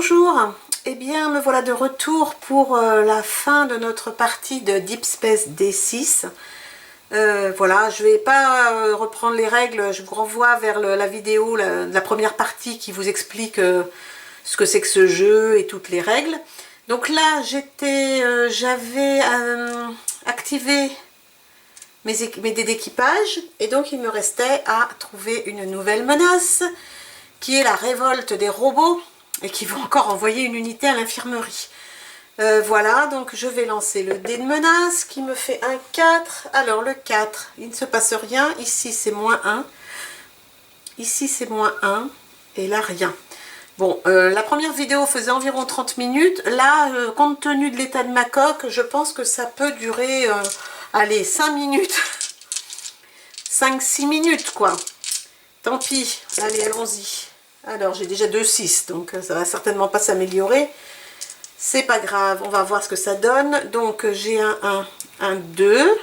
Bonjour, eh bien me voilà de retour pour la fin de notre partie de Deep Space D6. Voilà, je vais pas reprendre les règles, je vous renvoie vers la vidéo, la première partie qui vous explique ce que c'est que ce jeu et toutes les règles. Donc là, j'avais activé mes dés d'équipage et donc il me restait à trouver une nouvelle menace qui est la révolte des robots et qui vont encore envoyer une unité à l'infirmerie. Voilà, donc je vais lancer le dé de menace qui me fait un 4. Alors le 4, il ne se passe rien. Ici c'est -1. Ici c'est -1. Et là rien. Bon, la première vidéo faisait environ 30 minutes. Là, compte tenu de l'état de ma coque, je pense que ça peut durer, allez, 5 minutes. 5-6 minutes, quoi. Tant pis. Allez, allons-y. Alors, j'ai déjà 2-6, donc ça va certainement pas s'améliorer. C'est pas grave, on va voir ce que ça donne. Donc, j'ai un 1, un 2.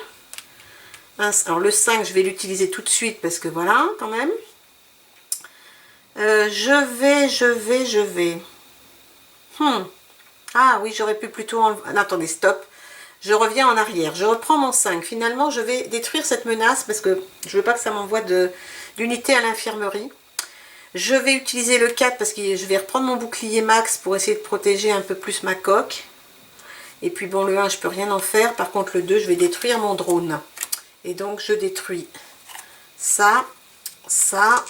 Alors, le 5, je vais l'utiliser tout de suite parce que voilà, quand même. Je vais. Ah oui, j'aurais pu plutôt... Attendez, stop. Je reviens en arrière. Je reprends mon 5. Finalement, je vais détruire cette menace parce que je veux pas que ça m'envoie d'unité à l'infirmerie. Je vais utiliser le 4 parce que je vais reprendre mon bouclier max pour essayer de protéger un peu plus ma coque. Et puis bon, le 1, je peux rien en faire. Par contre, le 2, je vais détruire mon drone. Et donc, je détruis ça, ça.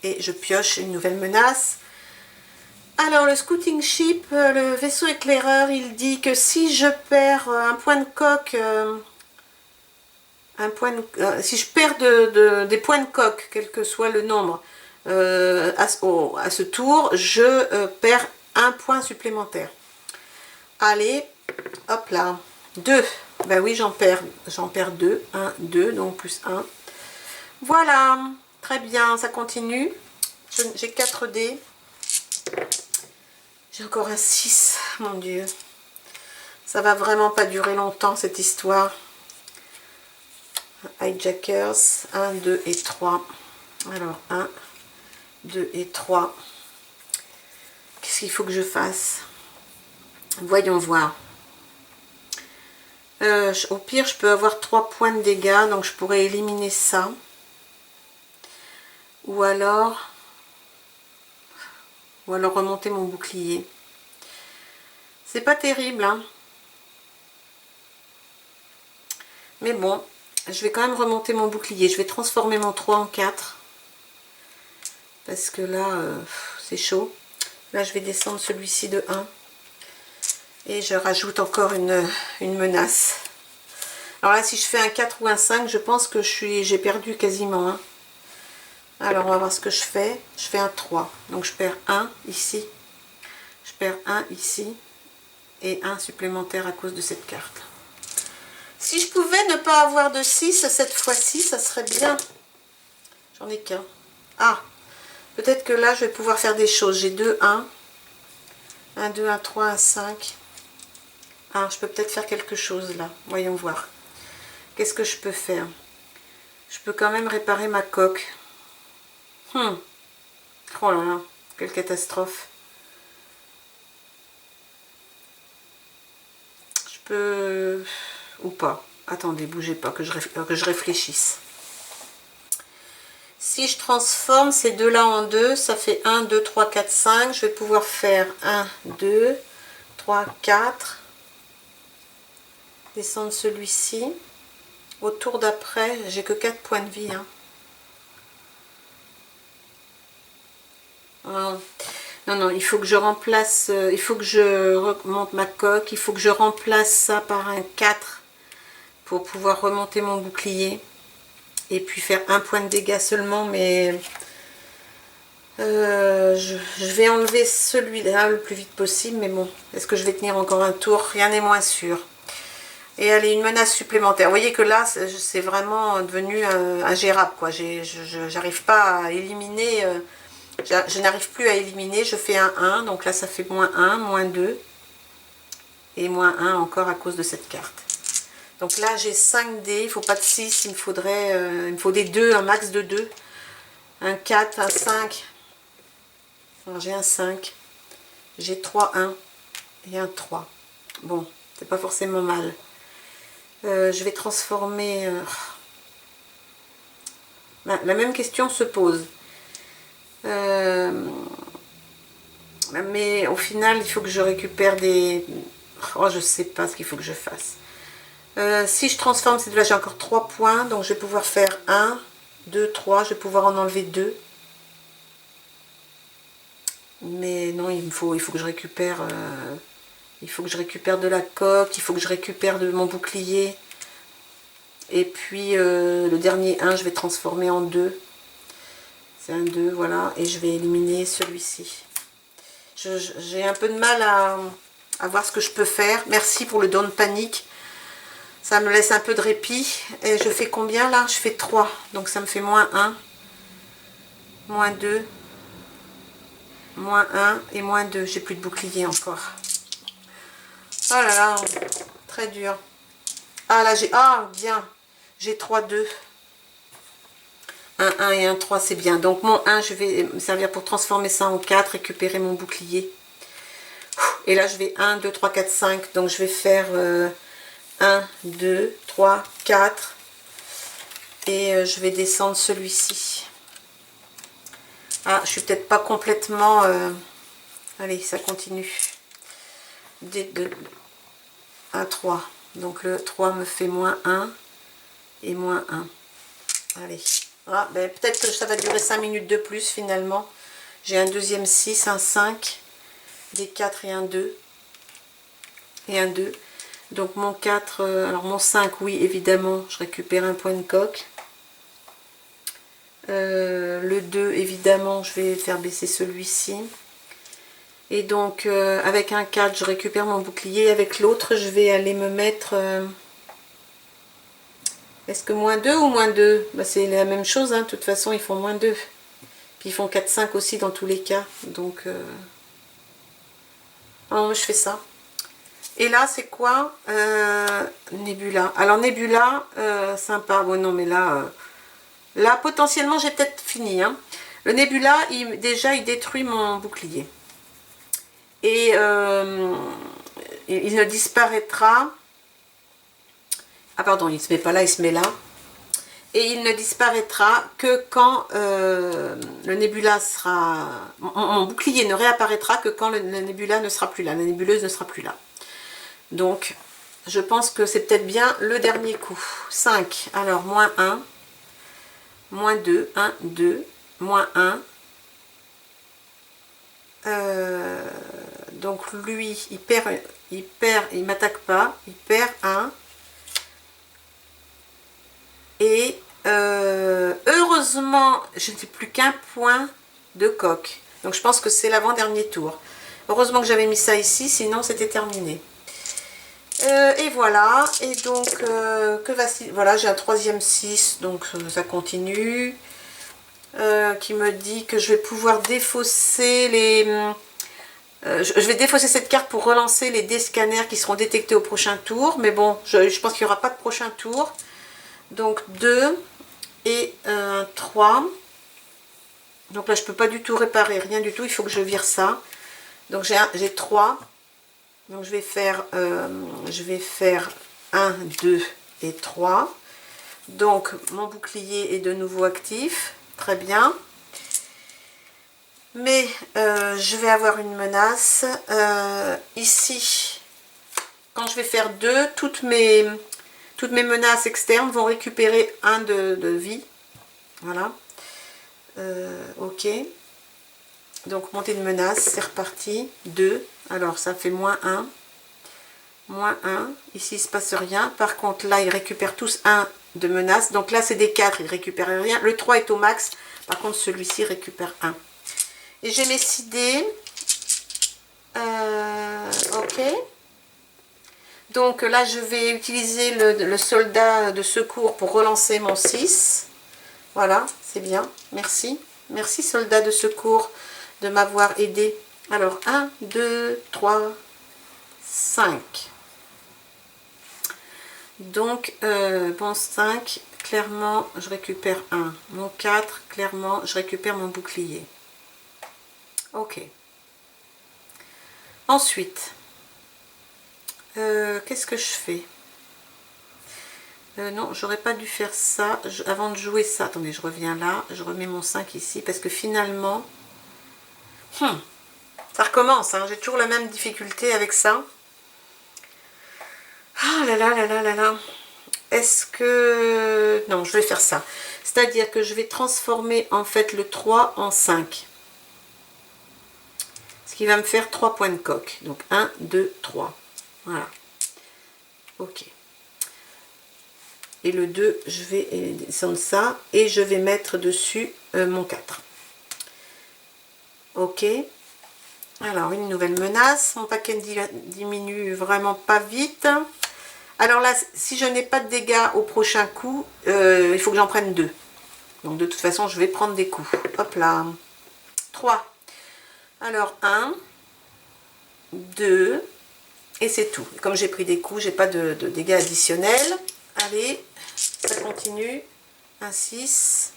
Et je pioche une nouvelle menace. Alors, le scouting ship, le vaisseau éclaireur, il dit que si je perds un point de coque... si je perds des points de coque, quel que soit le nombre, à ce tour, je perds un point supplémentaire. Allez, hop là, 2. Ben oui, j'en perds 2. 1, 2, donc plus 1. Voilà, très bien, ça continue. J'ai 4 dés. J'ai encore un 6, mon Dieu. Ça va vraiment pas durer longtemps, cette histoire. Hijackers, 1, 2 et 3. Alors, 1, 2 et 3. Qu'est-ce qu'il faut que je fasse? Voyons voir. Au pire, je peux avoir 3 points de dégâts, donc je pourrais éliminer ça. Ou alors remonter mon bouclier. C'est pas terrible, hein. Mais bon, je vais quand même remonter mon bouclier. Je vais transformer mon 3 en 4. Parce que là, c'est chaud. Là, je vais descendre celui-ci de 1. Et je rajoute encore une menace. Alors là, si je fais un 4 ou un 5, je pense que j'ai perdu quasiment. Hein. Alors, on va voir ce que je fais. Je fais un 3. Donc, je perds 1 ici. Je perds 1 ici. Et 1 supplémentaire à cause de cette carte. Si je pouvais ne pas avoir de 6 cette fois-ci, ça serait bien. J'en ai qu'un. Ah, peut-être que là, je vais pouvoir faire des choses. J'ai 2, 1. 1, 2, 1, 3, 1, 5. Ah, je peux peut-être faire quelque chose là. Voyons voir. Qu'est-ce que je peux faire? Je peux quand même réparer ma coque. Oh là là, quelle catastrophe. Je peux... ou pas. Attendez, bougez pas, que je réfléchisse. Si je transforme ces deux-là en 2, ça fait 1, 2, 3, 4, 5. Je vais pouvoir faire 1, 2, 3, 4. Descendre celui-ci. Au tour d'après, j'ai que 4 points de vie. Hein. Non, non, il faut que je remplace, il faut que je remonte ma coque, il faut que je remplace ça par un 4 pour pouvoir remonter mon bouclier. Et puis faire un point de dégâts seulement, mais je vais enlever celui-là le plus vite possible. Mais bon, est-ce que je vais tenir encore un tour? Rien n'est moins sûr. Et allez, une menace supplémentaire. Vous voyez que là, c'est vraiment devenu ingérable, quoi. J'arrive pas à éliminer, je n'arrive plus à éliminer. Je fais un 1, donc là, ça fait -1, -2. Et -1 encore à cause de cette carte. Donc là, j'ai 5 dés, il ne faut pas de 6, il me faut des 2, un max de 2. Un 4, un 5. Alors j'ai un 5. J'ai 3 1 et un 3. Bon, c'est pas forcément mal. Je vais transformer... la même question se pose. Mais au final, il faut que je récupère des... Oh, je sais pas ce qu'il faut que je fasse. Si je transforme ces deux-là, j'ai encore 3 points. Donc, je vais pouvoir faire 1, 2, 3. Je vais pouvoir en enlever 2. Mais non, il faut que je récupère... il faut que je récupère de la coque. Il faut que je récupère de mon bouclier. Et puis, le dernier 1, je vais transformer en 2. C'est un 2, voilà. Et je vais éliminer celui-ci. J'ai un peu de mal à voir ce que je peux faire. Merci pour le don de panique. Ça me laisse un peu de répit. Et je fais combien là? Je fais 3. Donc ça me fait moins 1, moins 2, moins 1 et moins 2. J'ai plus de bouclier encore. Oh là là, très dur. Ah là j'ai... Ah bien. J'ai 3, 2. Un 1 et un 3, c'est bien. Donc mon 1, je vais me servir pour transformer ça en 4, récupérer mon bouclier. Et là, je vais 1, 2, 3, 4, 5. Donc je vais faire 1, 2, 3, 4. Et je vais descendre celui-ci. Ah, je suis peut-être pas complètement... Allez, ça continue. 1, 3. Donc le 3 me fait moins 1 et moins 1. Allez. Ah, ben, peut-être que ça va durer 5 minutes de plus finalement. J'ai un deuxième 6, un 5, des 4 et un 2. Et un 2. Donc mon 4, alors mon 5, oui, évidemment, je récupère un point de coque. Le 2, évidemment, je vais faire baisser celui-ci. Et donc, avec un 4, je récupère mon bouclier. Avec l'autre, je vais aller me mettre... Est-ce que moins 2 ou moins 2? Bah, c'est la même chose, hein. De toute façon, ils font moins 2. Puis ils font 4, 5 aussi dans tous les cas. Donc, oh, je fais ça. Et là, c'est quoi? Nebula. Alors, Nebula, sympa. Bon, non, mais là, là potentiellement, j'ai peut-être fini. Hein. Le Nebula, déjà, il détruit mon bouclier. Et il ne disparaîtra... Ah, pardon, il ne se met pas là, il se met là. Et il ne disparaîtra que quand le Nebula sera... Mon bouclier ne réapparaîtra que quand le Nebula ne sera plus là. La nébuleuse ne sera plus là. Donc, je pense que c'est peut-être bien le dernier coup. 5. Alors, moins 1. Moins 2. 1, 2. Moins 1. Donc, lui, il m'attaque pas. Il perd 1. Et heureusement, je n'ai plus qu'un point de coque. Donc, je pense que c'est l'avant-dernier tour. Heureusement que j'avais mis ça ici, sinon c'était terminé. Et voilà, et donc voilà, j'ai un troisième 6, donc ça continue, qui me dit que je vais pouvoir défausser les... je vais défausser cette carte pour relancer les dés-scanners qui seront détectés au prochain tour, mais bon, je pense qu'il n'y aura pas de prochain tour. Donc 2 et 3. Donc là, je ne peux pas du tout réparer, rien du tout, il faut que je vire ça. Donc j'ai 3. Donc je vais faire 1, 2 et 3. Donc mon bouclier est de nouveau actif. Très bien. Mais je vais avoir une menace. Ici, quand je vais faire 2, toutes mes menaces externes vont récupérer 1 de vie. Voilà. Ok. Donc montée de menace, c'est reparti. 2. Alors ça fait moins 1. Moins 1. Ici il ne se passe rien. Par contre là ils récupèrent tous 1 de menace. Donc là c'est des 4, ils ne récupèrent rien. Le 3 est au max. Par contre celui-ci récupère 1. Et j'ai mes 6 dés. Ok. Donc là je vais utiliser le soldat de secours pour relancer mon 6. Voilà, c'est bien. Merci. Merci soldat de secours de m'avoir aidé. Alors 1, 2, 3, 5. Donc bon 5, clairement je récupère 1. Mon 4, clairement je récupère mon bouclier. Ok. Ensuite, qu'est-ce que je fais? Non, j'aurais pas dû faire ça avant de jouer ça. Attendez, je reviens là, je remets mon 5 ici, parce que finalement, ça recommence, hein, j'ai toujours la même difficulté avec ça. Ah là là là là là là. Est-ce que... Non, je vais faire ça. C'est-à-dire que je vais transformer en fait le 3 en 5. Ce qui va me faire 3 points de coque. Donc 1, 2, 3. Voilà. Ok. Et le 2, je vais descendre ça. Et je vais mettre dessus mon 4. Ok. Alors, une nouvelle menace. Mon paquet diminue vraiment pas vite. Alors là, si je n'ai pas de dégâts au prochain coup, il faut que j'en prenne 2. Donc de toute façon, je vais prendre des coups. Hop là. 3. Alors 1, 2, et c'est tout. Comme j'ai pris des coups, j'ai pas de dégâts additionnels. Allez, ça continue. Un 6.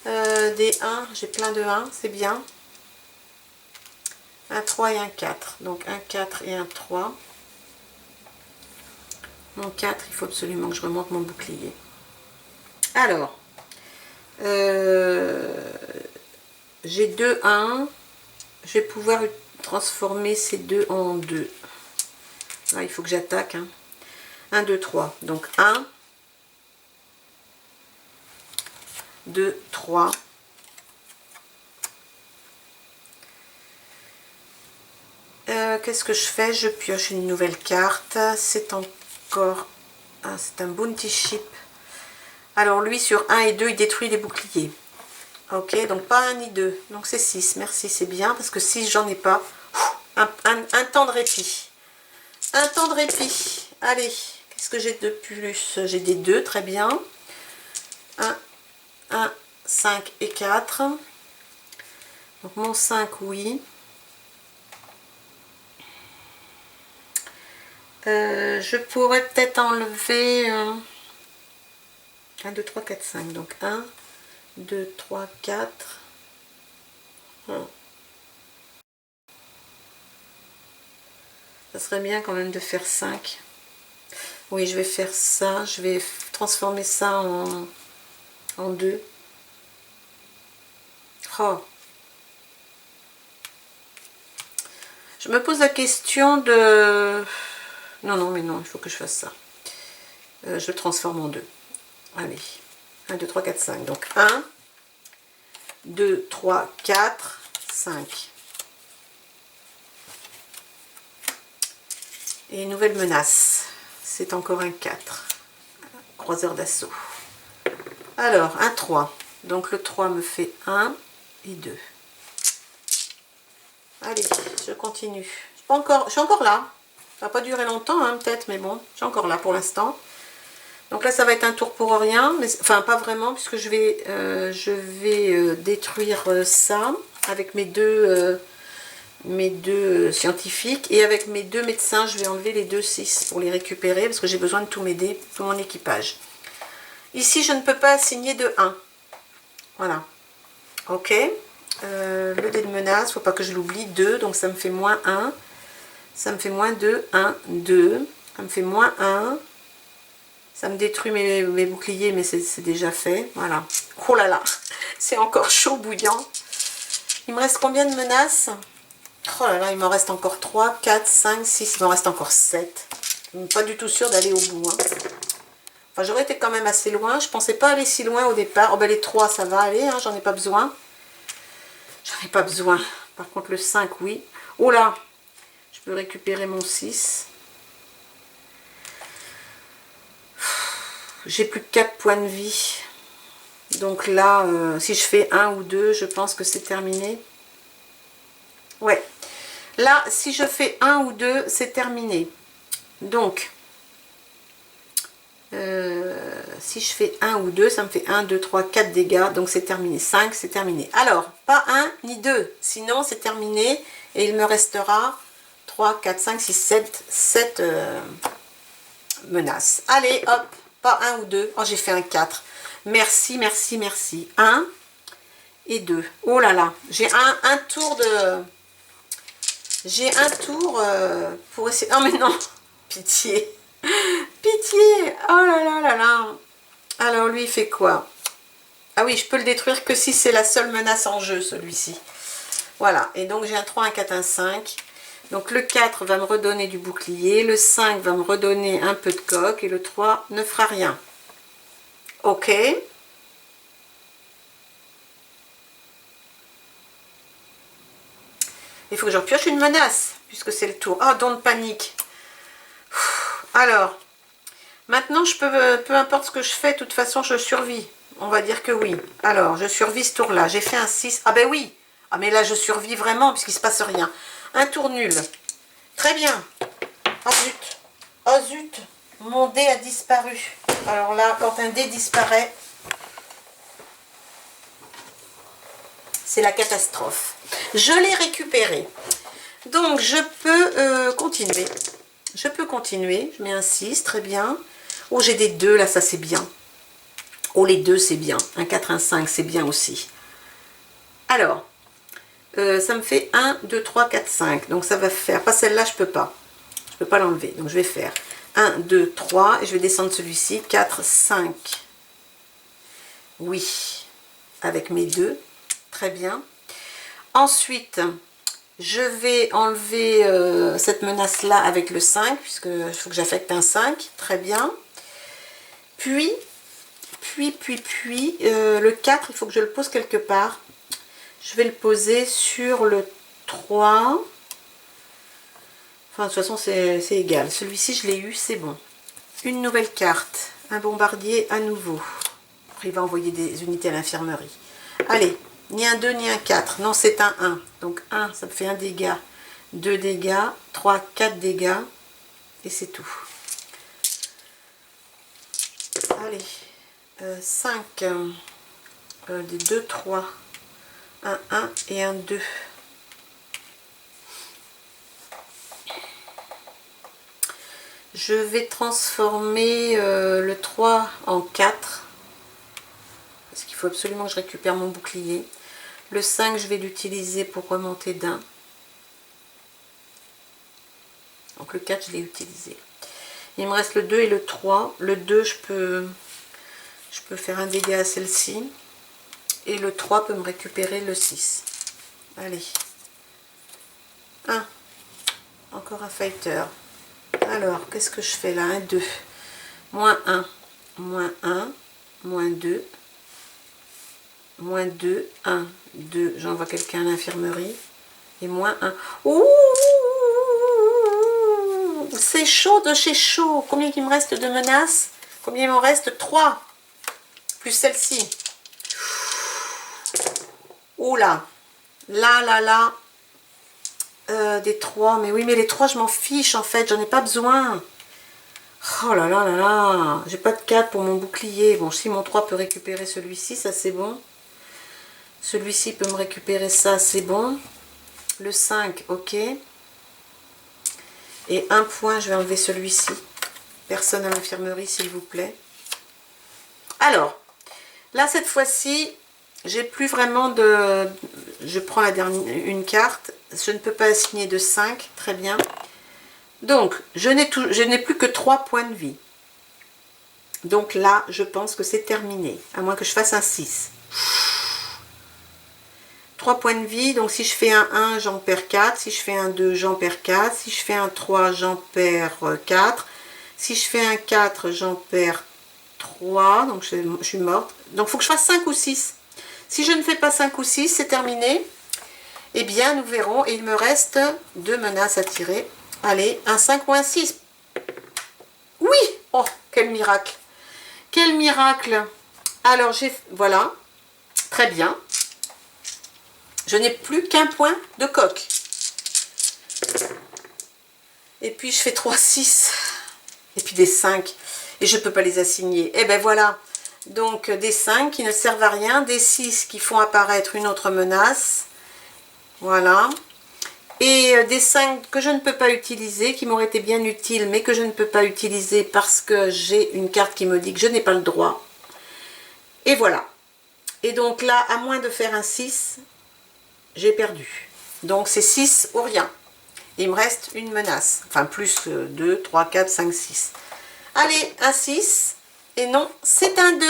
Des 1, j'ai plein de 1, c'est bien. Un 3 et un 4. Donc un 4 et un 3. Mon 4, il faut absolument que je remonte mon bouclier. Alors, j'ai 2 1. Je vais pouvoir transformer ces 2 en 2. Là, il faut que j'attaque. 1, 2, 3. Donc 1, 2, 3. Qu'est-ce que je fais? Je pioche une nouvelle carte. C'est encore... Ah, c'est un bounty ship. Alors lui, sur 1 et 2, il détruit les boucliers. Ok, donc pas 1 ni 2. Donc c'est 6. Merci, c'est bien. Parce que 6, j'en ai pas. Un temps de répit. Un temps de répit. Allez, qu'est-ce que j'ai de plus? J'ai des 2, très bien. 1, 5 et 4. Donc mon 5, oui. Je pourrais peut-être enlever 1, 2, 3, 4, 5. Donc 1, 2, 3, 4. Ça serait bien quand même de faire 5. Oui, je vais faire ça. Je vais transformer ça en 2. Oh. Je me pose la question de... Non, non, mais non, il faut que je fasse ça. Je le transforme en 2. Allez. 1, 2, 3, 4, 5. Donc 1, 2, 3, 4, 5. Et une nouvelle menace. C'est encore un 4. Croiseur d'assaut. Alors, un 3. Donc le 3 me fait 1 et 2. Allez, je continue. Je suis encore là. Ça va pas durer longtemps, hein, peut-être, mais bon, je suis encore là pour l'instant. Donc là, ça va être un tour pour rien, mais enfin pas vraiment, puisque je vais détruire ça avec mes deux scientifiques, et avec mes 2 médecins, je vais enlever les 2 6 pour les récupérer, parce que j'ai besoin de tout m'aider, tout mon équipage. Ici, je ne peux pas assigner de 1. Voilà. Ok. Le dé de menace, faut pas que je l'oublie, 2, donc ça me fait moins 1. Ça me fait moins 2, 1, 2. Ça me fait moins 1. Ça me détruit mes boucliers, mais c'est déjà fait. Voilà. Oh là là, c'est encore chaud bouillant. Il me reste combien de menaces? Oh là là, il me reste encore 3, 4, 5, 6. Il me reste encore 7. Je ne suis pas du tout sûre d'aller au bout. Hein. Enfin, j'aurais été quand même assez loin. Je pensais pas aller si loin au départ. Oh ben les 3, ça va aller. Hein, j'en ai pas besoin. J'en ai pas besoin. Par contre, le 5, oui. Oh là, je peux récupérer mon 6. J'ai plus que 4 points de vie. Donc là, si je fais 1 ou 2, je pense que c'est terminé. Ouais. Là, si je fais 1 ou 2, c'est terminé. Donc, si je fais 1 ou 2, ça me fait 1, 2, 3, 4 dégâts. Donc c'est terminé. 5, c'est terminé. Alors, pas 1 ni 2. Sinon, c'est terminé. Et il me restera 3, 4, 5, 6, 7 menaces. Allez, hop. Pas 1 ou 2. Oh, j'ai fait un 4. Merci, merci, merci. 1 et 2. Oh là là. J'ai un tour de... J'ai un tour pour essayer... Oh mais non, pitié. Pitié. Oh là là là là. Alors lui, il fait quoi? Ah oui, je peux le détruire que si c'est la seule menace en jeu, celui-ci. Voilà, et donc j'ai un 3, un 4, un 5. Donc le 4 va me redonner du bouclier, le 5 va me redonner un peu de coque, et le 3 ne fera rien. Ok. Il faut que je repioche une menace, puisque c'est le tour. Ah, don't panique. Alors, maintenant, je peux, peu importe ce que je fais, de toute façon, je survis. On va dire que oui. Alors, je survis ce tour-là. J'ai fait un 6. Ah ben oui. Ah mais là, je survis vraiment, puisqu'il ne se passe rien. Un tour nul. Très bien. Oh zut. Oh zut. Mon dé a disparu. Alors là, quand un dé disparaît, c'est la catastrophe. Je l'ai récupéré. Donc, je peux continuer. Je peux continuer. Je mets un 6, très bien. Oh, j'ai des 2, là, ça c'est bien. Oh, les 2, c'est bien. Un 4, un 5, c'est bien aussi. Alors, ça me fait 1, 2, 3, 4, 5. Donc, ça va faire... Pas celle-là, je peux pas. Je peux pas l'enlever. Donc, je vais faire 1, 2, 3. Et je vais descendre celui-ci. 4, 5. Oui. Avec mes 2. Très bien. Ensuite... Je vais enlever cette menace-là avec le 5, puisqu'il faut que j'affecte un 5. Très bien. Puis, le 4, il faut que je le pose quelque part. Je vais le poser sur le 3. Enfin, de toute façon, c'est égal. Celui-ci, je l'ai eu, c'est bon. Une nouvelle carte. Un bombardier à nouveau. Il va envoyer des unités à l'infirmerie. Allez. Ni un 2, ni un 4. Non, c'est un 1. Donc 1, ça me fait 1 dégât. 2 dégâts. 3, 4 dégâts. Et c'est tout. Allez. 5. Des 2, 3. Un 1 et un 2. Je vais transformer le 3 en 4. Parce qu'il faut absolument que je récupère mon bouclier. Le 5, je vais l'utiliser pour remonter d'un. Donc le 4, je l'ai utilisé. Il me reste le 2 et le 3. Le 2, je peux faire un dégât à celle-ci. Et le 3 peut me récupérer le 6. Allez. 1. Encore un fighter. Alors, qu'est-ce que je fais là? Un 2. Moins 1. Moins 1. Moins 2. Moins 2. 1. 2. J'envoie quelqu'un à l'infirmerie. Et moins 1. Ouh, c'est chaud de chez chaud. Combien il me reste de menaces? Combien il me reste? 3. Plus celle-ci. Oula. Là. Des 3. Mais oui, mais les 3, je m'en fiche en fait. J'en ai pas besoin. Oh là là là là. J'ai pas de 4 pour mon bouclier. Bon, si mon 3 peut récupérer celui-ci, ça c'est bon. Celui-ci peut me récupérer ça, c'est bon. Le 5, ok. Et un point, je vais enlever celui-ci. Personne à l'infirmerie, s'il vous plaît. Alors, là, cette fois-ci, j'ai plus vraiment de... Je prends la dernière, une carte. Je ne peux pas assigner de 5. Très bien. Donc, je n'ai plus que 3 points de vie. Donc là, je pense que c'est terminé. À moins que je fasse un 6. 3 points de vie, donc si je fais un 1, j'en perds 4. Si je fais un 2, j'en perds 4. Si je fais un 3, j'en perds 4. Si je fais un 4, j'en perds 3. Donc je suis morte. Donc il faut que je fasse 5 ou 6. Si je ne fais pas 5 ou 6, c'est terminé. Eh bien, nous verrons. Et il me reste 2 menaces à tirer. Allez, un 5 ou un 6. Oui! Oh, quel miracle! Quel miracle! Alors, voilà. Très bien. Je n'ai plus qu'un point de coque. Et puis je fais 3, 6. Et puis des 5. Et je ne peux pas les assigner. Et ben voilà. Donc des 5 qui ne servent à rien. Des 6 qui font apparaître une autre menace. Voilà. Et des 5 que je ne peux pas utiliser, qui m'auraient été bien utiles, mais que je ne peux pas utiliser parce que j'ai une carte qui me dit que je n'ai pas le droit. Et voilà. Et donc là, à moins de faire un 6... j'ai perdu. Donc c'est 6 ou rien. Il me reste une menace. Enfin, plus 2, 3, 4, 5, 6. Allez, un 6. Et non, c'est un 2.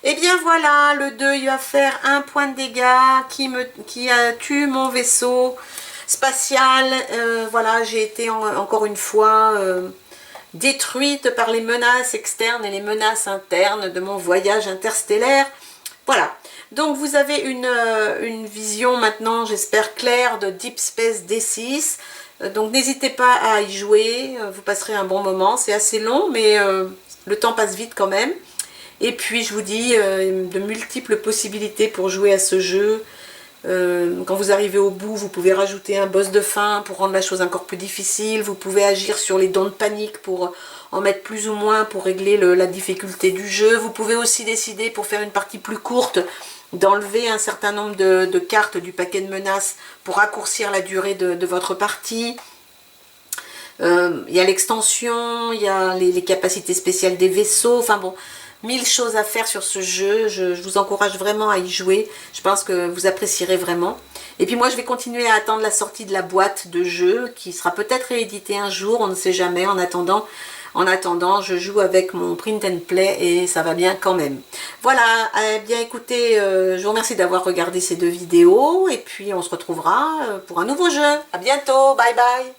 Et bien voilà, le 2, il va faire un point de dégâts qui tue mon vaisseau spatial. Voilà, j'ai été encore une fois détruite par les menaces externes et les menaces internes de mon voyage interstellaire. Voilà, donc vous avez une vision maintenant, j'espère claire, de Deep Space D6. Donc n'hésitez pas à y jouer, vous passerez un bon moment. C'est assez long, mais le temps passe vite quand même. Et puis je vous dis de multiples possibilités pour jouer à ce jeu. Quand vous arrivez au bout, vous pouvez rajouter un boss de fin pour rendre la chose encore plus difficile. Vous pouvez agir sur les dons de panique pour en mettre plus ou moins pour régler la difficulté du jeu. Vous pouvez aussi décider, pour faire une partie plus courte, d'enlever un certain nombre de cartes du paquet de menaces pour raccourcir la durée de votre partie. Il y a l'extension, il y a les capacités spéciales des vaisseaux, enfin bon, 1000 choses à faire sur ce jeu. Je vous encourage vraiment à y jouer, je pense que vous apprécierez vraiment. Et puis moi je vais continuer à attendre la sortie de la boîte de jeu, qui sera peut-être rééditée un jour, on ne sait jamais. En attendant, je joue avec mon print and play et ça va bien quand même. Voilà, bien écoutez, je vous remercie d'avoir regardé ces 2 vidéos et puis on se retrouvera pour un nouveau jeu. À bientôt, bye bye.